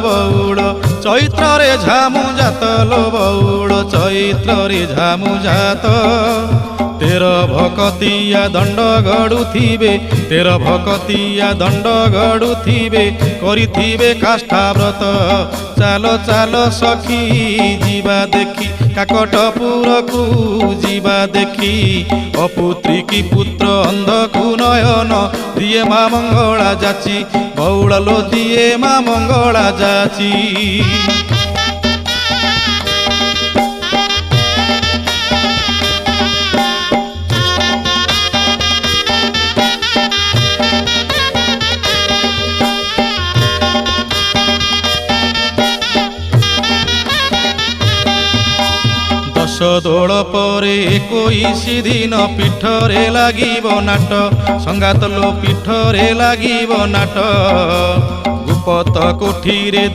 বৌড় চৈত্রে ঝামু জাত লো বৌড় চৈত্রে ঝামু জাত তের ভকতিয়া দণ্ড গড়ুথিবে তের ভকতিয়া দণ্ড গড়ুথিবে করিথিবে কাষ্ঠাব্রত চাল চাল সখী ଯିବା দেখি কাকটপুরকু ଯିବା দেখি অপুত্রী কি পুত্র অন্ধকু নয়ন দিয়ে মা মঙ্গলা যাচি বৌড়লো দিয়ে মা মঙ্গলা যাচি। দোল পরে 21 দিন পীঠরে লাগিব নাট সংগাত লো পীঠরে লাগিব নাট গুপত কোঠিরে